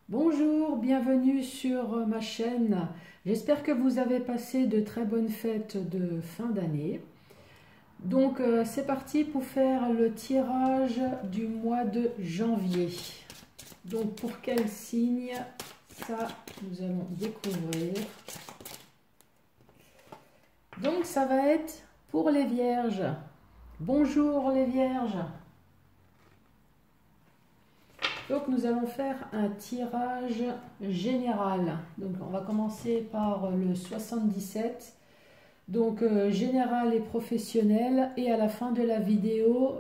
Bonjour, bienvenue sur ma chaîne. J'espère que vous avez passé de très bonnes fêtes de fin d'année. Donc c'est parti pour faire le tirage du mois de janvier. Donc pour quel signe, ça nous allons découvrir. Donc ça va être pour les vierges. Bonjour les vierges. Donc nous allons faire un tirage général. Donc on va commencer par le 77. Donc général et professionnel. Et à la fin de la vidéo,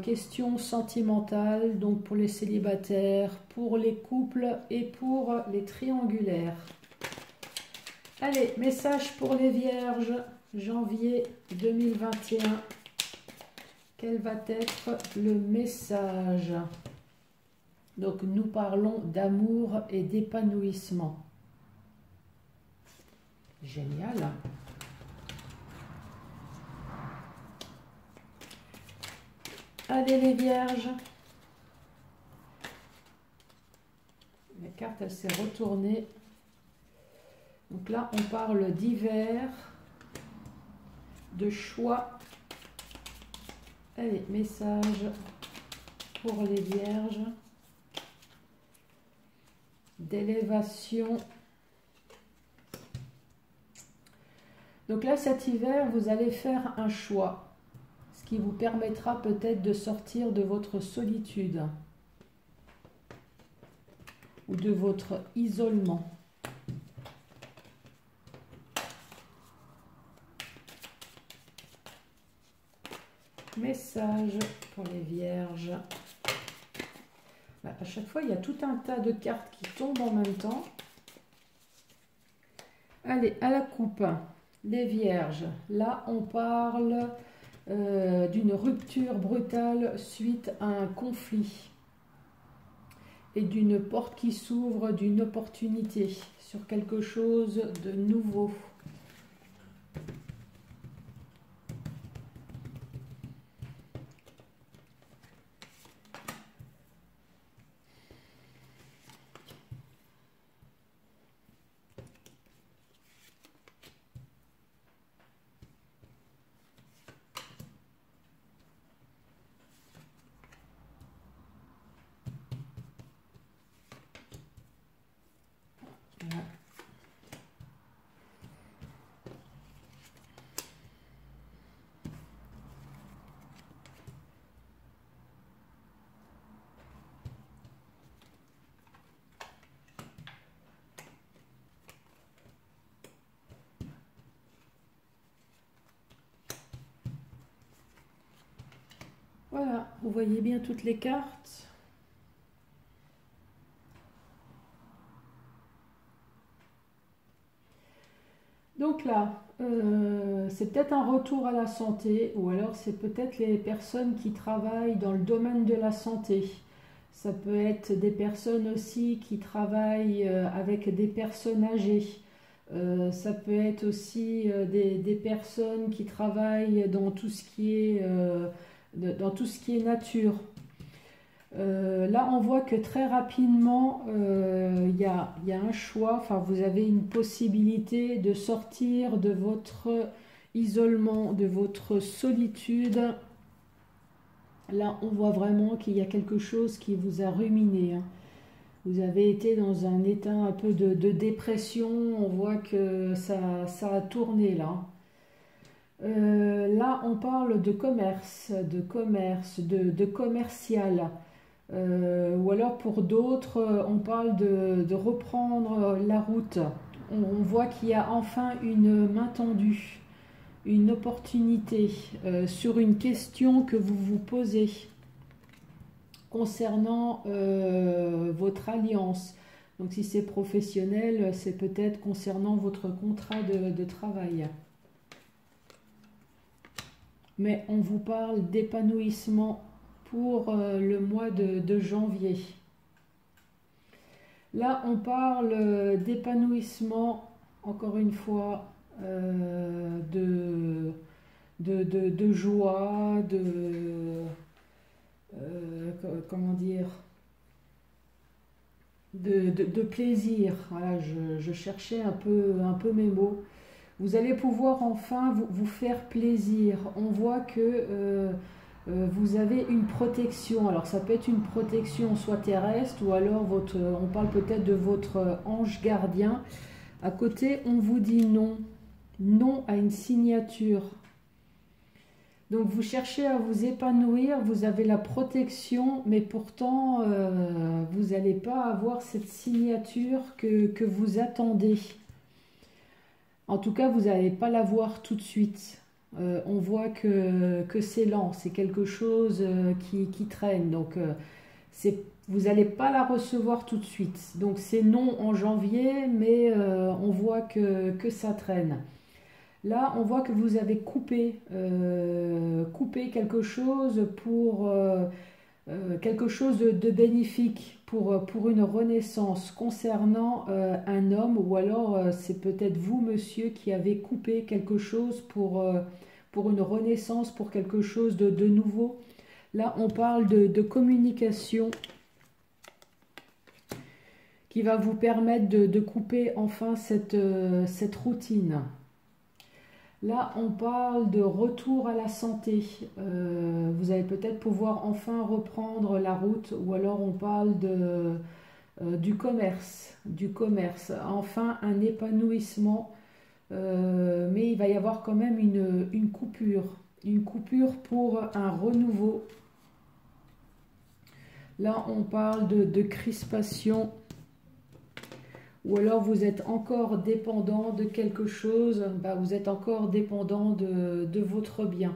questions sentimentales. Donc pour les célibataires, pour les couples et pour les triangulaires. Allez, message pour les vierges, janvier 2021. Quel va être le message ? Donc nous parlons d'amour et d'épanouissement. Génial. Allez les vierges. La carte elle s'est retournée. Donc là on parle d'hiver, de choix. Allez, message pour les vierges. D'élévation. Donc là, cet hiver, vous allez faire un choix, ce qui vous permettra peut-être de sortir de votre solitude ou de votre isolement. Message pour les vierges. À chaque fois, il y a tout un tas de cartes qui tombent en même temps. Allez, à la coupe, les vierges. Là, on parle d'une rupture brutale suite à un conflit. Et d'une porte qui s'ouvre, d'une opportunité sur quelque chose de nouveau. Voilà. Voilà, vous voyez bien toutes les cartes. Donc là, c'est peut-être un retour à la santé ou alors c'est peut-être les personnes qui travaillent dans le domaine de la santé. Ça peut être des personnes aussi qui travaillent avec des personnes âgées. Ça peut être aussi des personnes qui travaillent dans tout ce qui est, nature. Là, on voit que très rapidement, il y a un choix, enfin, vous avez une possibilité de sortir de votre isolement, de votre solitude. Là, on voit vraiment qu'il y a quelque chose qui vous a ruminé, hein. Vous avez été dans un état un peu de dépression, on voit que ça a tourné là. Là, on parle de commerce, de commercial. Ou alors pour d'autres, on parle de reprendre la route. On voit qu'il y a enfin une main tendue, une opportunité sur une question que vous vous posez concernant votre alliance. Donc si c'est professionnel, c'est peut-être concernant votre contrat de travail. Mais on vous parle d'épanouissement pour le mois de janvier. Là, on parle d'épanouissement, encore une fois, de joie, comment dire, de plaisir. Voilà, je cherchais un peu mes mots. Vous allez pouvoir enfin vous faire plaisir. On voit que vous avez une protection. Alors ça peut être une protection soit terrestre ou alors on parle peut-être de votre ange gardien. À côté, on vous dit non. Non à une signature. Donc vous cherchez à vous épanouir, vous avez la protection, mais pourtant vous n'allez pas avoir cette signature que vous attendez. En tout cas, vous n'allez pas la voir tout de suite. On voit que c'est lent, c'est quelque chose qui traîne. Donc vous n'allez pas la recevoir tout de suite. Donc c'est non en janvier, mais on voit que ça traîne. Là, on voit que vous avez coupé quelque chose pour quelque chose de bénéfique pour une renaissance concernant un homme, ou alors c'est peut-être vous, monsieur, qui avez coupé quelque chose pour une renaissance, pour quelque chose de nouveau. Là, on parle de communication qui va vous permettre de couper enfin cette routine. Là, on parle de retour à la santé. Vous allez peut-être pouvoir enfin reprendre la route, ou alors on parle du commerce, enfin un épanouissement, mais il va y avoir quand même une coupure pour un renouveau. Là, on parle de crispation. Ou alors vous êtes encore dépendant de quelque chose, vous êtes encore dépendant de votre bien.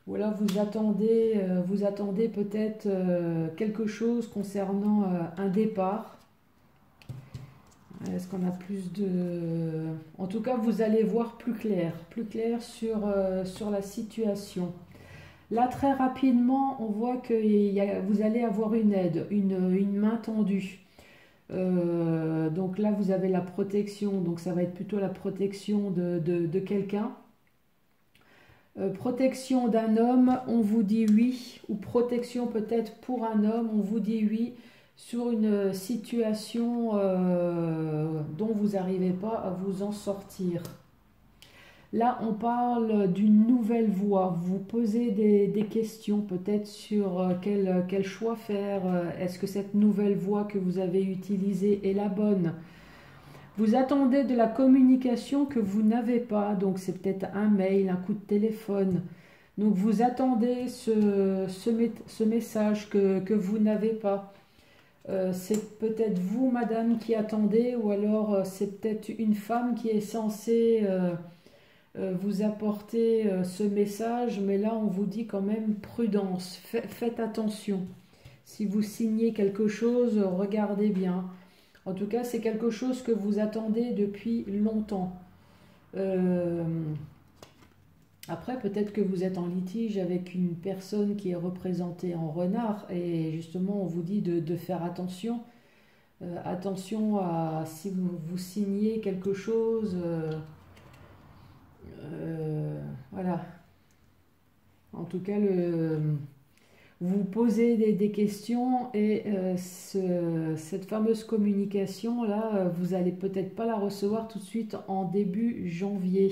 Ou alors vous attendez peut-être quelque chose concernant un départ. Est-ce qu'on a plus de... En tout cas, vous allez voir plus clair sur la situation. Là, très rapidement, on voit que vous allez avoir une aide, une main tendue. Donc là vous avez la protection, donc ça va être plutôt la protection de quelqu'un. Protection d'un homme, on vous dit oui, ou protection peut-être pour un homme, on vous dit oui sur une situation dont vous n'arrivez pas à vous en sortir. Là, on parle d'une nouvelle voie. Vous posez des questions peut-être sur quel choix faire. Est-ce que cette nouvelle voie que vous avez utilisée est la bonne? Vous attendez de la communication que vous n'avez pas. Donc, c'est peut-être un mail, un coup de téléphone. Donc, vous attendez ce message que vous n'avez pas. C'est peut-être vous, madame, qui attendez, ou alors c'est peut-être une femme qui est censée... vous apportez ce message, mais là on vous dit quand même prudence, faites attention. Si vous signez quelque chose, regardez bien. En tout cas, c'est quelque chose que vous attendez depuis longtemps. Après, peut-être que vous êtes en litige avec une personne qui est représentée en renard, et justement on vous dit de faire attention. Attention à si vous signez quelque chose... voilà. En tout cas, vous posez des questions, et cette fameuse communication là, vous n'allez peut-être pas la recevoir tout de suite en début janvier.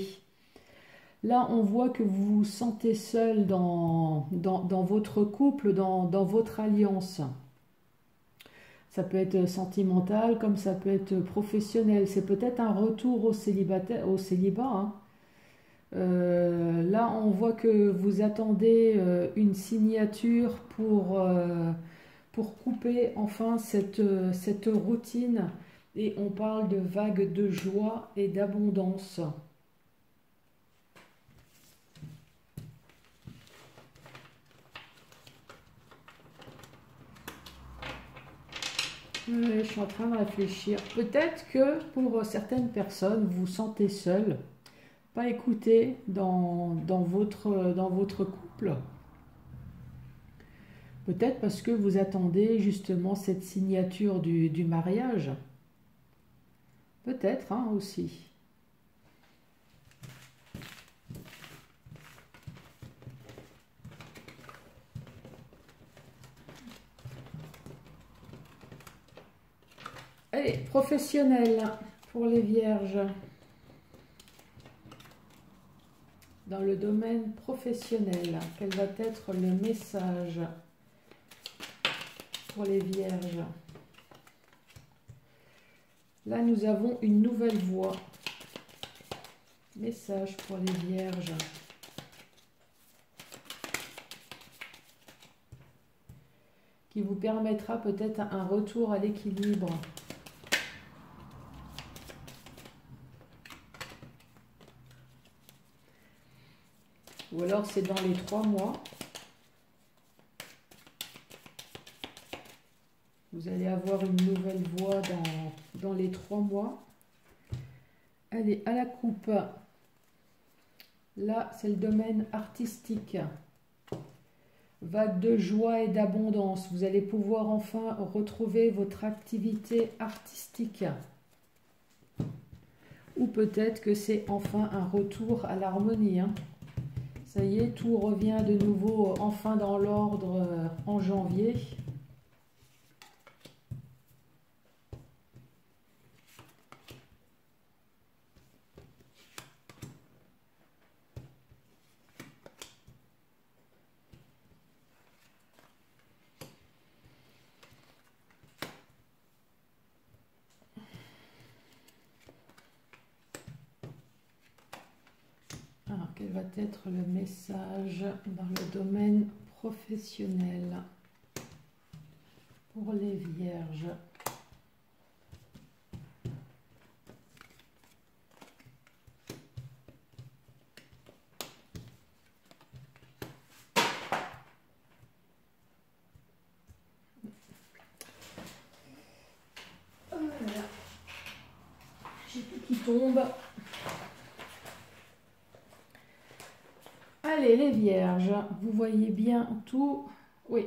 Là, on voit que vous vous sentez seul dans votre couple, dans votre alliance. Ça peut être sentimental comme ça peut être professionnel. C'est peut-être un retour au célibat, hein. Là, on voit que vous attendez une signature pour couper enfin cette routine, et on parle de vagues de joie et d'abondance. Je suis en train de réfléchir. Peut-être que pour certaines personnes, vous vous sentez seul, pas écouté dans votre couple. Peut-être parce que vous attendez justement cette signature du mariage. Peut-être, hein, aussi. Allez, professionnel pour les vierges. Dans le domaine professionnel, quel va être le message pour les vierges? Là, nous avons une nouvelle voie. Message pour les vierges. Qui vous permettra peut-être un retour à l'équilibre. Ou alors c'est dans les 3 mois. Vous allez avoir une nouvelle voie dans les 3 mois. Allez, à la coupe. Là, c'est le domaine artistique. Vague de joie et d'abondance. Vous allez pouvoir enfin retrouver votre activité artistique. Ou peut-être que c'est enfin un retour à l'harmonie. Hein. Ça y est, tout revient de nouveau enfin dans l'ordre en janvier. Alors, quel va être le message dans le domaine professionnel pour les vierges? Voilà. J'ai tout qui tombe. Allez, les vierges, vous voyez bien tout. Oui.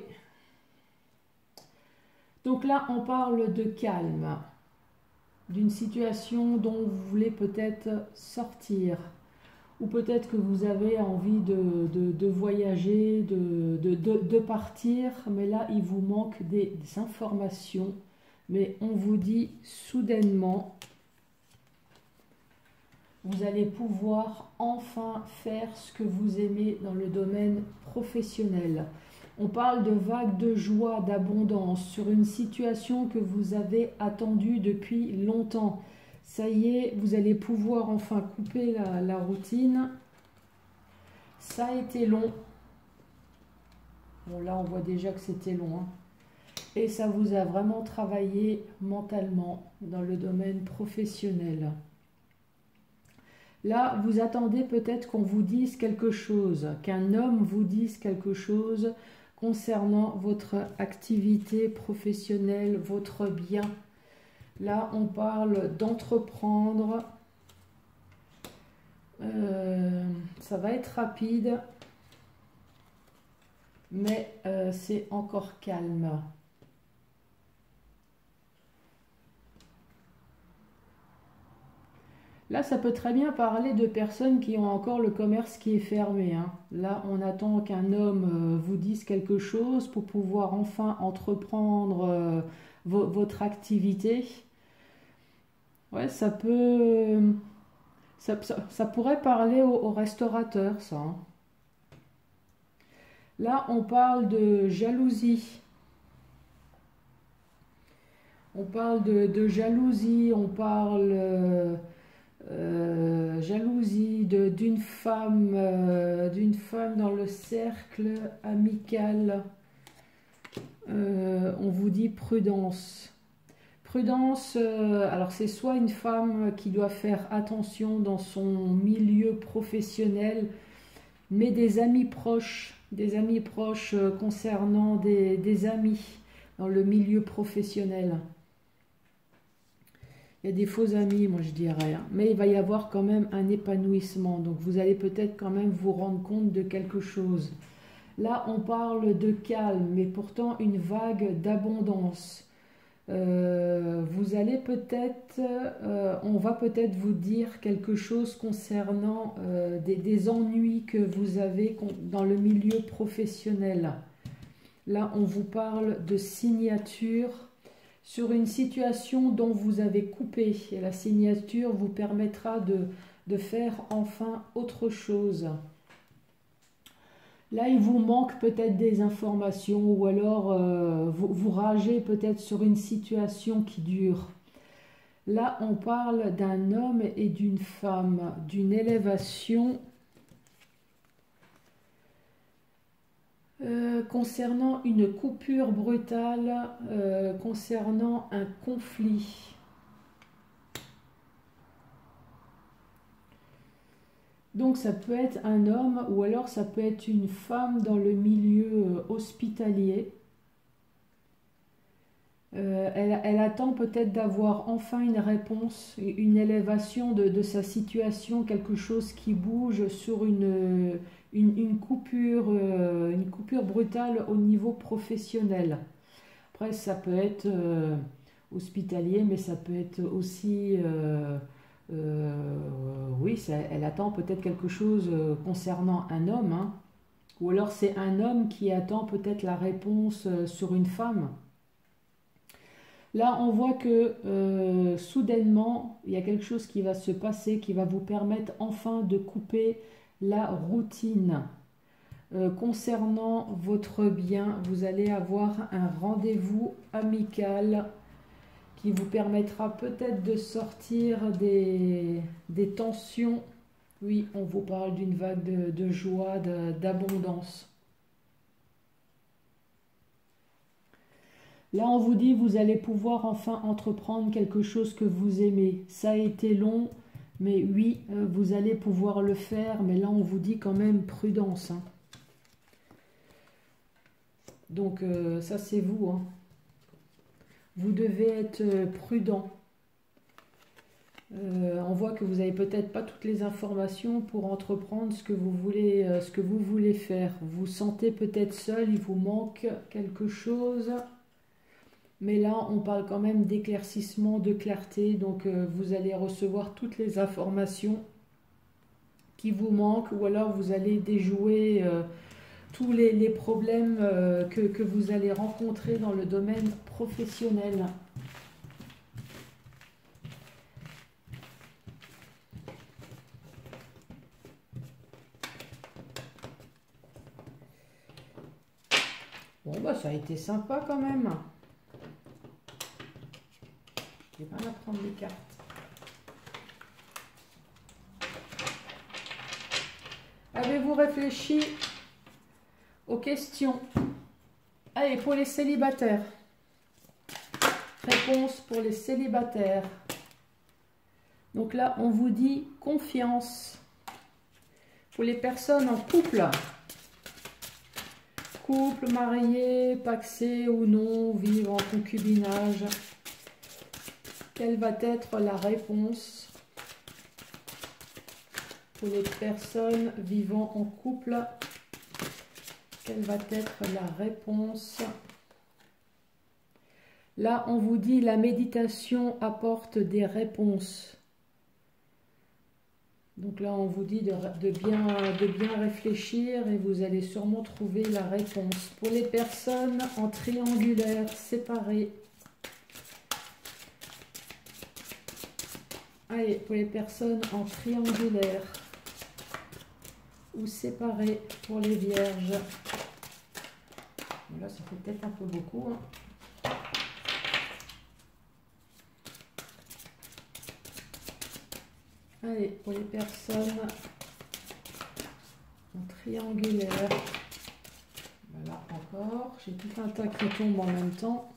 Donc là, on parle de calme, d'une situation dont vous voulez peut-être sortir, ou peut-être que vous avez envie de voyager, de partir, mais là, il vous manque des informations. Mais on vous dit soudainement, vous allez pouvoir enfin faire ce que vous aimez dans le domaine professionnel. On parle de vagues de joie, d'abondance sur une situation que vous avez attendue depuis longtemps. Ça y est, vous allez pouvoir enfin couper la routine. Ça a été long. Bon, là, on voit déjà que c'était long. Hein. Et ça vous a vraiment travaillé mentalement dans le domaine professionnel. Là, vous attendez peut-être qu'on vous dise quelque chose, qu'un homme vous dise quelque chose concernant votre activité professionnelle, votre bien. Là, on parle d'entreprendre. Ça va être rapide, mais c'est encore calme. Là, ça peut très bien parler de personnes qui ont encore le commerce qui est fermé. Hein. Là, on attend qu'un homme vous dise quelque chose pour pouvoir enfin entreprendre votre activité. Ouais, ça peut... Ça pourrait parler aux restaurateurs, ça. Hein. Là, on parle de jalousie. On parle de jalousie, on parle... jalousie d'une femme dans le cercle amical. On vous dit prudence. Prudence, alors c'est soit une femme qui doit faire attention dans son milieu professionnel, mais des amis proches concernant des amis dans le milieu professionnel. Il y a des faux amis, moi je dirais, hein. Mais il va y avoir quand même un épanouissement. Donc vous allez peut-être quand même vous rendre compte de quelque chose. Là, on parle de calme, mais pourtant une vague d'abondance. Vous allez peut-être, on va peut-être vous dire quelque chose concernant des ennuis que vous avez dans le milieu professionnel. Là, on vous parle de signature sur une situation dont vous avez coupé. Et la signature vous permettra de faire enfin autre chose. Là, il vous manque peut-être des informations ou alors vous ragez peut-être sur une situation qui dure. Là, on parle d'un homme et d'une femme, d'une élévation concernant une coupure brutale, concernant un conflit. Donc ça peut être un homme ou alors ça peut être une femme dans le milieu hospitalier. Elle attend peut-être d'avoir enfin une réponse, une élévation de sa situation, quelque chose qui bouge sur une coupure brutale au niveau professionnel. Après, ça peut être hospitalier, mais ça peut être aussi... oui, elle attend peut-être quelque chose concernant un homme, hein. Ou alors c'est un homme qui attend peut-être la réponse sur une femme. Là, on voit que soudainement, il y a quelque chose qui va se passer, qui va vous permettre enfin de couper la routine. Concernant votre bien, vous allez avoir un rendez-vous amical qui vous permettra peut-être de sortir des tensions. Oui, on vous parle d'une vague de joie, d'abondance. Là, on vous dit, vous allez pouvoir enfin entreprendre quelque chose que vous aimez. Ça a été long, mais oui, vous allez pouvoir le faire. Mais là, on vous dit quand même prudence, hein. Donc, ça, c'est vous, hein. Vous devez être prudent. On voit que vous n'avez peut-être pas toutes les informations pour entreprendre ce que vous voulez faire. Vous vous sentez peut-être seul, il vous manque quelque chose. Mais là, on parle quand même d'éclaircissement, de clarté. Donc, vous allez recevoir toutes les informations qui vous manquent. Ou alors, vous allez déjouer tous les problèmes que vous allez rencontrer dans le domaine professionnel. Bon, bah, ça a été sympa quand même. Je vais pas prendre les cartes. Avez-vous réfléchi aux questions? Allez, pour les célibataires. Réponse pour les célibataires. Donc là, on vous dit confiance. Pour les personnes en couple. Couple, marié, pacsé ou non, vivre en concubinage. Quelle va être la réponse pour les personnes vivant en couple? Quelle va être la réponse? Là, on vous dit la méditation apporte des réponses. Donc là, on vous dit de bien réfléchir et vous allez sûrement trouver la réponse. Pour les personnes en triangulaire, séparées. Allez, pour les personnes en triangulaire ou séparées pour les vierges. Là, ça fait peut-être un peu beaucoup, hein. Allez, pour les personnes en triangulaire. Voilà, encore. J'ai tout un tas qui tombent en même temps.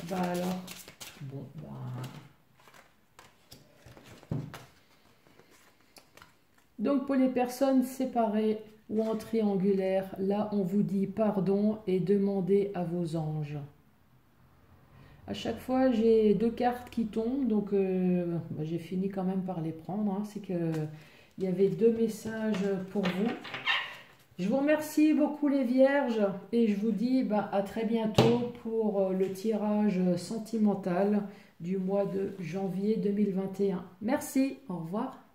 Bah alors, bon, bah... Donc pour les personnes séparées ou en triangulaire, là on vous dit pardon et demandez à vos anges. À chaque fois j'ai deux cartes qui tombent, donc bah, j'ai fini quand même par les prendre, hein. C'est que il y avait deux messages pour vous. Je vous remercie beaucoup les vierges et je vous dis bah, à très bientôt pour le tirage sentimental du mois de janvier 2021. Merci, au revoir.